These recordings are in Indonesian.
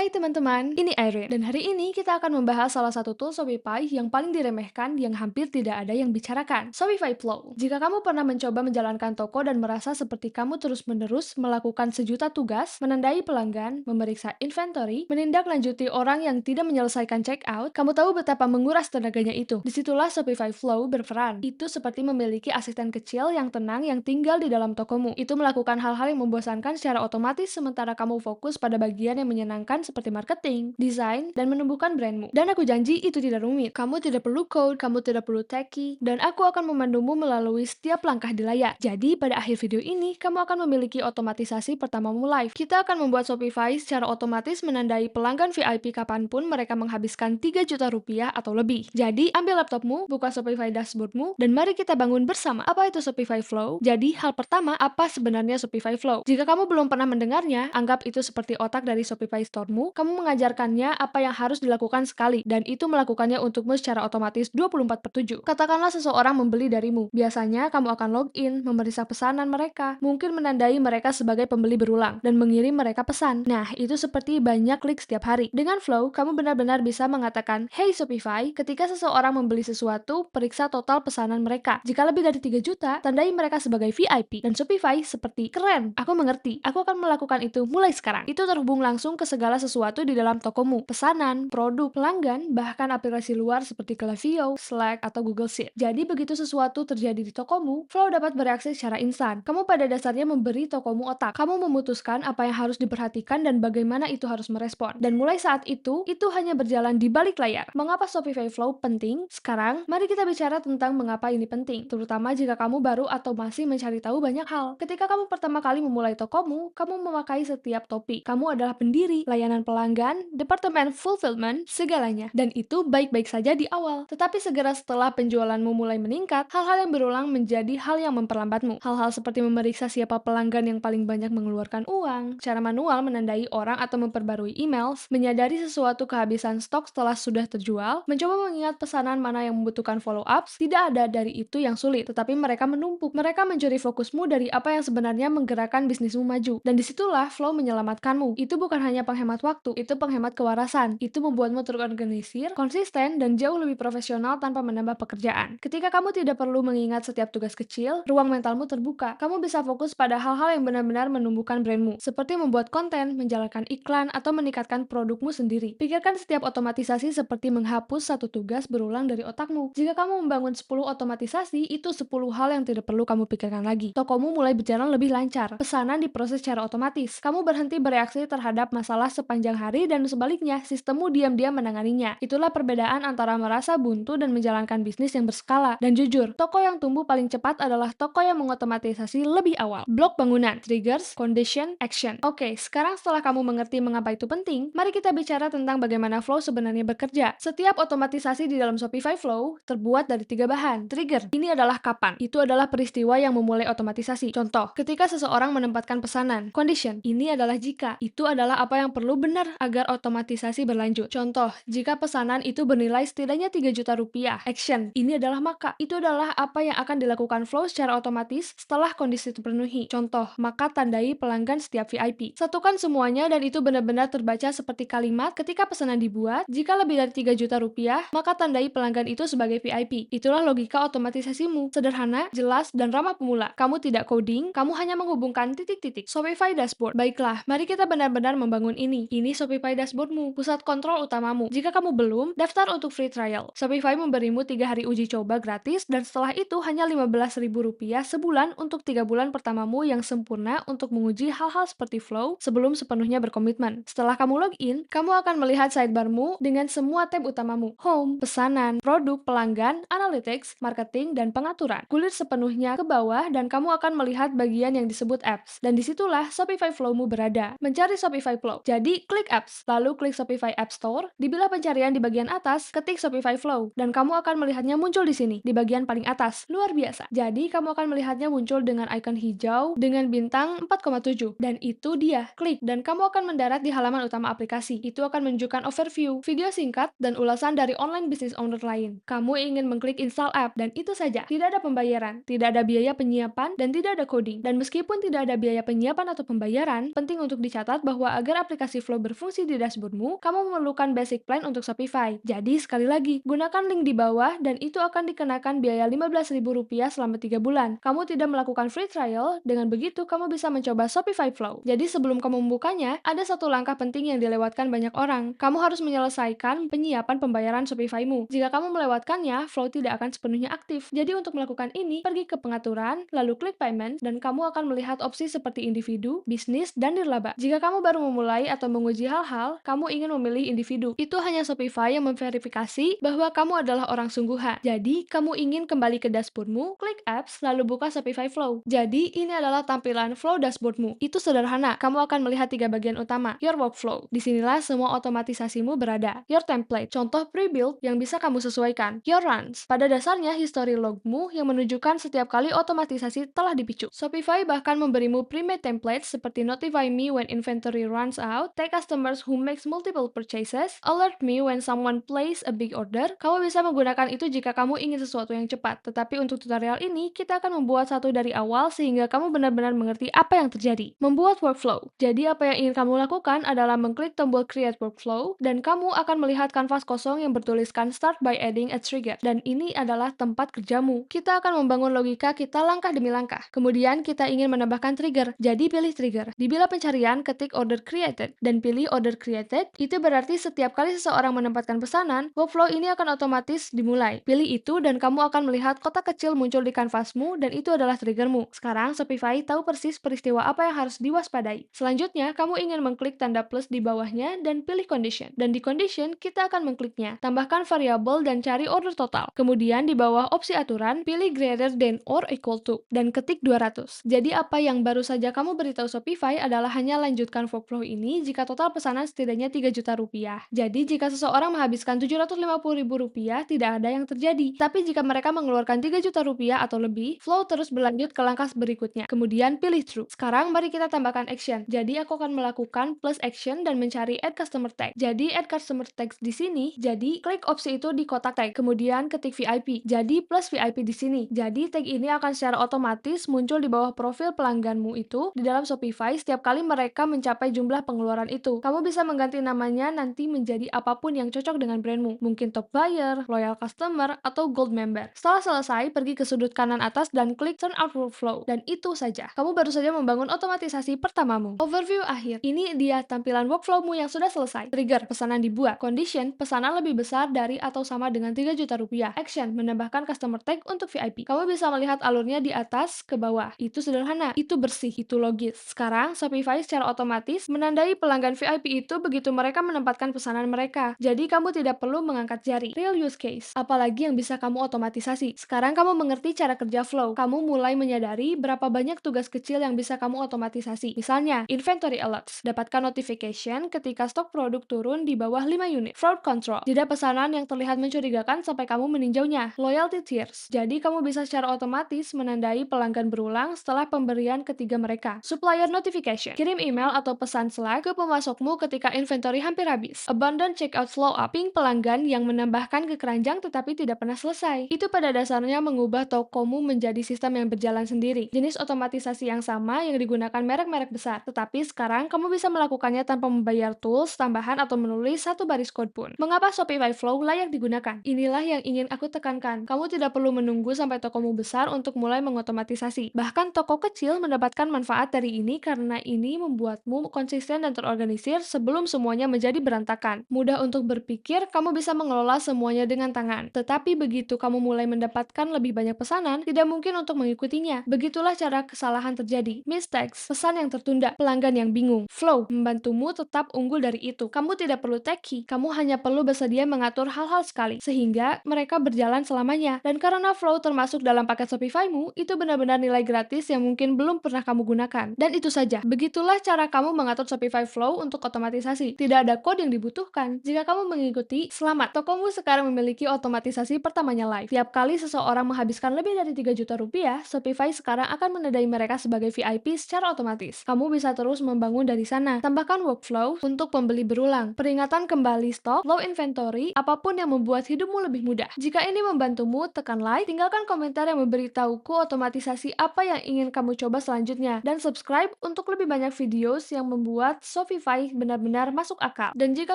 Hai teman-teman, ini Irene, dan hari ini kita akan membahas salah satu tool Shopify yang paling diremehkan yang hampir tidak ada yang bicarakan, Shopify Flow. Jika kamu pernah mencoba menjalankan toko dan merasa seperti kamu terus-menerus melakukan sejuta tugas, menandai pelanggan, memeriksa inventory, menindaklanjuti orang yang tidak menyelesaikan checkout, kamu tahu betapa menguras tenaganya itu. Disitulah Shopify Flow berperan. Itu seperti memiliki asisten kecil yang tenang yang tinggal di dalam tokomu. Itu melakukan hal-hal yang membosankan secara otomatis sementara kamu fokus pada bagian yang menyenangkan seperti marketing, desain, dan menumbuhkan brandmu. Dan aku janji itu tidak rumit. Kamu tidak perlu code, kamu tidak perlu techie, dan aku akan memandumu melalui setiap langkah di layar. Jadi, pada akhir video ini, kamu akan memiliki otomatisasi pertamamu live. Kita akan membuat Shopify secara otomatis menandai pelanggan VIP kapanpun mereka menghabiskan 3 juta rupiah atau lebih. Jadi, ambil laptopmu, buka Shopify dashboardmu, dan mari kita bangun bersama. Apa itu Shopify Flow? Jadi, hal pertama, apa sebenarnya Shopify Flow? Jika kamu belum pernah mendengarnya, anggap itu seperti otak dari Shopify Store-mu. Kamu mengajarkannya apa yang harus dilakukan sekali, dan itu melakukannya untukmu secara otomatis 24/7. Katakanlah seseorang membeli darimu. Biasanya, kamu akan login, memeriksa pesanan mereka, mungkin menandai mereka sebagai pembeli berulang, dan mengirim mereka pesan. Nah, itu seperti banyak klik setiap hari. Dengan Flow, kamu benar-benar bisa mengatakan, "Hey Shopify, ketika seseorang membeli sesuatu, periksa total pesanan mereka. Jika lebih dari 3 juta, tandai mereka sebagai VIP." Dan Shopify seperti, "Keren, aku mengerti. Aku akan melakukan itu mulai sekarang." Itu terhubung langsung ke segala sesuatu di dalam tokomu. Pesanan, produk, pelanggan, bahkan aplikasi luar seperti Klaviyo, Slack, atau Google Sheet. Jadi begitu sesuatu terjadi di tokomu, Flow dapat bereaksi secara instan. Kamu pada dasarnya memberi tokomu otak. Kamu memutuskan apa yang harus diperhatikan dan bagaimana itu harus merespon. Dan mulai saat itu hanya berjalan di balik layar. Mengapa Shopify Flow penting? Sekarang, mari kita bicara tentang mengapa ini penting, terutama jika kamu baru atau masih mencari tahu banyak hal. Ketika kamu pertama kali memulai tokomu, kamu memakai setiap topi. Kamu adalah pendiri, layanan pelanggan, departemen fulfillment, segalanya. Dan itu baik-baik saja di awal. Tetapi segera setelah penjualanmu mulai meningkat, hal-hal yang berulang menjadi hal yang memperlambatmu. Hal-hal seperti memeriksa siapa pelanggan yang paling banyak mengeluarkan uang, cara manual menandai orang atau memperbarui emails, menyadari sesuatu kehabisan stok setelah sudah terjual, mencoba mengingat pesanan mana yang membutuhkan follow-ups, tidak ada dari itu yang sulit, tetapi mereka menumpuk. Mereka mencuri fokusmu dari apa yang sebenarnya menggerakkan bisnismu maju. Dan disitulah Flow menyelamatkanmu. Itu bukan hanya penghemat waktu, itu penghemat kewarasan. Itu membuatmu terorganisir, konsisten, dan jauh lebih profesional tanpa menambah pekerjaan. Ketika kamu tidak perlu mengingat setiap tugas kecil, ruang mentalmu terbuka. Kamu bisa fokus pada hal-hal yang benar-benar menumbuhkan brandmu, seperti membuat konten, menjalankan iklan, atau meningkatkan produkmu sendiri. Pikirkan setiap otomatisasi seperti menghapus satu tugas berulang dari otakmu. Jika kamu membangun 10 otomatisasi, itu 10 hal yang tidak perlu kamu pikirkan lagi. Tokomu mulai berjalan lebih lancar. Pesanan diproses secara otomatis. Kamu berhenti bereaksi terhadap masalah sepanjang hari dan sebaliknya, sistemmu diam-diam menanganinya. Itulah perbedaan antara merasa buntu dan menjalankan bisnis yang berskala. Dan jujur, toko yang tumbuh paling cepat adalah toko yang mengotomatisasi lebih awal. Blok bangunan, triggers, condition, action. Oke, sekarang setelah kamu mengerti mengapa itu penting, mari kita bicara tentang bagaimana Flow sebenarnya bekerja. Setiap otomatisasi di dalam Shopify Flow terbuat dari 3 bahan. Trigger, ini adalah kapan. Itu adalah peristiwa yang memulai otomatisasi. Contoh, ketika seseorang menempatkan pesanan. Condition, ini adalah jika. Itu adalah apa yang perlu benar agar otomatisasi berlanjut. Contoh, jika pesanan itu bernilai setidaknya 3 juta rupiah. Action, ini adalah maka. Itu adalah apa yang akan dilakukan Flow secara otomatis setelah kondisi terpenuhi. Contoh, maka tandai pelanggan setiap VIP. Satukan semuanya dan itu benar-benar terbaca seperti kalimat ketika pesanan dibuat. Jika lebih dari 3 juta rupiah, maka tandai pelanggan itu sebagai VIP. Itulah logika otomatisasimu. Sederhana, jelas, dan ramah pemula. Kamu tidak coding, kamu hanya menghubungkan titik-titik. Shopify Dashboard. Baiklah, mari kita benar-benar membangun ini. Ini Shopify Dashboardmu, pusat kontrol utamamu. Jika kamu belum, daftar untuk free trial. Shopify memberimu 3 hari uji coba gratis dan setelah itu hanya Rp15.000 sebulan untuk 3 bulan pertamamu yang sempurna untuk menguji hal-hal seperti Flow sebelum sepenuhnya berkomitmen. Setelah kamu login, kamu akan melihat sidebarmu dengan semua tab utamamu. Home, pesanan, produk, pelanggan, analytics, marketing, dan pengaturan. Kulit sepenuhnya ke bawah dan kamu akan melihat bagian yang disebut apps. Dan disitulah Shopify Flow-mu berada. Mencari Shopify Flow. Jadi, klik apps, lalu klik Shopify App Store, di bilah pencarian di bagian atas, ketik Shopify Flow, dan kamu akan melihatnya muncul di sini, di bagian paling atas. Luar biasa. Jadi, kamu akan melihatnya muncul dengan icon hijau, dengan bintang 4,7. Dan itu dia. Klik, dan kamu akan mendarat di halaman utama aplikasi. Itu akan menunjukkan overview, video singkat, dan ulasan dari online business owner lain. Kamu ingin mengklik install app, dan itu saja. Tidak ada pembayaran, tidak ada biaya penyiapan, dan tidak ada coding. Dan meskipun tidak ada biaya penyiapan atau pembayaran, penting untuk dicatat bahwa agar aplikasi Flow Workflow berfungsi di dashboardmu, kamu memerlukan basic plan untuk Shopify. Jadi sekali lagi, gunakan link di bawah dan itu akan dikenakan biaya Rp15.000 selama 3 bulan. Kamu tidak melakukan free trial, dengan begitu kamu bisa mencoba Shopify Flow. Jadi sebelum kamu membukanya, ada satu langkah penting yang dilewatkan banyak orang. Kamu harus menyelesaikan penyiapan pembayaran Shopify-mu. Jika kamu melewatkannya, Flow tidak akan sepenuhnya aktif. Jadi untuk melakukan ini, pergi ke pengaturan, lalu klik payment, dan kamu akan melihat opsi seperti individu, bisnis, dan nirlaba. Jika kamu baru memulai atau menguji hal-hal, kamu ingin memilih individu. Itu hanya Shopify yang memverifikasi bahwa kamu adalah orang sungguhan. Jadi, kamu ingin kembali ke dashboardmu, klik apps, lalu buka Shopify Flow. Jadi, ini adalah tampilan Flow dashboardmu. Itu sederhana. Kamu akan melihat 3 bagian utama. Your workflow. Disinilah semua otomatisasimu berada. Your template. Contoh pre-build yang bisa kamu sesuaikan. Your runs. Pada dasarnya, history logmu yang menunjukkan setiap kali otomatisasi telah dipicu. Shopify bahkan memberimu pre-made templates seperti notify me when inventory runs out, tag customers who makes multiple purchases, alert me when someone place a big order. Kamu bisa menggunakan itu jika kamu ingin sesuatu yang cepat. Tetapi untuk tutorial ini, kita akan membuat satu dari awal sehingga kamu benar-benar mengerti apa yang terjadi. Membuat workflow. Jadi apa yang ingin kamu lakukan adalah mengklik tombol create workflow dan kamu akan melihat kanvas kosong yang bertuliskan start by adding a trigger. Dan ini adalah tempat kerjamu. Kita akan membangun logika kita langkah demi langkah. Kemudian kita ingin menambahkan trigger. Jadi pilih trigger. Di bila pencarian, ketik order created dan pilih order created. Itu berarti setiap kali seseorang menempatkan pesanan, workflow ini akan otomatis dimulai. Pilih itu dan kamu akan melihat kotak kecil muncul di kanvasmu dan itu adalah triggermu. Sekarang Shopify tahu persis peristiwa apa yang harus diwaspadai. Selanjutnya, kamu ingin mengklik tanda plus di bawahnya dan pilih condition. Dan di condition, kita akan mengkliknya. Tambahkan variabel dan cari order total. Kemudian di bawah opsi aturan, pilih greater than or equal to dan ketik 200. Jadi apa yang baru saja kamu beritahu Shopify adalah hanya lanjutkan workflow ini jika total pesanan setidaknya 3 juta rupiah. Jadi jika seseorang menghabiskan Rp750.000, tidak ada yang terjadi. Tapi jika mereka mengeluarkan 3 juta rupiah atau lebih, flow terus berlanjut ke langkah berikutnya. Kemudian pilih true. Sekarang mari kita tambahkan action. Jadi aku akan melakukan plus action dan mencari add customer tag. Jadi add customer tag di sini. Jadi klik opsi itu di kotak tag. Kemudian ketik VIP. Jadi plus VIP di sini. Jadi tag ini akan secara otomatis muncul di bawah profil pelangganmu itu di dalam Shopify setiap kali mereka mencapai jumlah pengeluaran itu. Kamu bisa mengganti namanya nanti menjadi apapun yang cocok dengan brandmu. Mungkin top buyer, loyal customer, atau gold member. Setelah selesai, pergi ke sudut kanan atas dan klik turn out workflow. Dan itu saja. Kamu baru saja membangun otomatisasi pertamamu. Overview akhir. Ini dia tampilan workflowmu yang sudah selesai. Trigger, pesanan dibuat. Condition, pesanan lebih besar dari atau sama dengan 3 juta rupiah. Action, menambahkan customer tag untuk VIP. Kamu bisa melihat alurnya di atas ke bawah. Itu sederhana, itu bersih, itu logis. Sekarang, Shopify secara otomatis menandai pelanggan VIP itu begitu mereka menempatkan pesanan mereka. Jadi kamu tidak perlu mengangkat jari. Real use case. Apalagi yang bisa kamu otomatisasi. Sekarang kamu mengerti cara kerja flow. Kamu mulai menyadari berapa banyak tugas kecil yang bisa kamu otomatisasi. Misalnya, inventory alerts. Dapatkan notification ketika stok produk turun di bawah 5 unit. Fraud control. Jeda pesanan yang terlihat mencurigakan sampai kamu meninjaunya. Loyalty tiers. Jadi kamu bisa secara otomatis menandai pelanggan berulang setelah pemberian ketiga mereka. Supplier notification. Kirim email atau pesan Slack ke pemasokmu ketika inventory hampir habis. Abandon checkout flow up. Ping pelanggan yang menambahkan ke keranjang tetapi tidak pernah selesai. Itu pada dasarnya mengubah tokomu menjadi sistem yang berjalan sendiri. Jenis otomatisasi yang sama yang digunakan merek-merek besar. Tetapi sekarang kamu bisa melakukannya tanpa membayar tools tambahan atau menulis satu baris kode pun. Mengapa Shopify Flow layak digunakan? Inilah yang ingin aku tekankan. Kamu tidak perlu menunggu sampai tokomu besar untuk mulai mengotomatisasi. Bahkan toko kecil mendapatkan manfaat dari ini karena ini membuatmu konsisten dan terorganisir sebelum semuanya menjadi berantakan. Mudah untuk berpikir, kamu bisa mengelola semuanya dengan tangan. Tetapi begitu kamu mulai mendapatkan lebih banyak pesanan, tidak mungkin untuk mengikutinya. Begitulah cara kesalahan terjadi. Mistakes, pesan yang tertunda, pelanggan yang bingung. Flow, membantumu tetap unggul dari itu. Kamu tidak perlu techie, kamu hanya perlu bersedia mengatur hal-hal sekali, sehingga mereka berjalan selamanya. Dan karena Flow termasuk dalam paket Shopify-mu, itu benar-benar nilai gratis yang mungkin belum pernah kamu gunakan. Dan itu saja. Begitulah cara kamu mengatur Shopify Flow untuk otomatisasi. Tidak ada kode yang dibutuhkan. Jika kamu mengikuti, selamat. Tokomu sekarang memiliki otomatisasi pertamanya live. Tiap kali seseorang menghabiskan lebih dari 3 juta rupiah, Shopify sekarang akan menandai mereka sebagai VIP secara otomatis. Kamu bisa terus membangun dari sana. Tambahkan workflow untuk pembeli berulang. Peringatan kembali stok, low inventory, apapun yang membuat hidupmu lebih mudah. Jika ini membantumu, tekan like, tinggalkan komentar yang memberitahuku otomatisasi apa yang ingin kamu coba selanjutnya, dan subscribe untuk lebih banyak videos yang membuat Shopify Shopify benar-benar masuk akal. Dan jika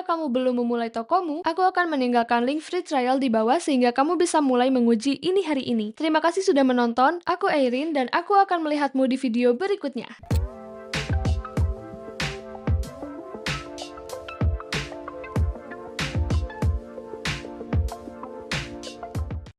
kamu belum memulai tokomu, aku akan meninggalkan link free trial di bawah sehingga kamu bisa mulai menguji ini hari ini. Terima kasih sudah menonton, aku Airin dan aku akan melihatmu di video berikutnya.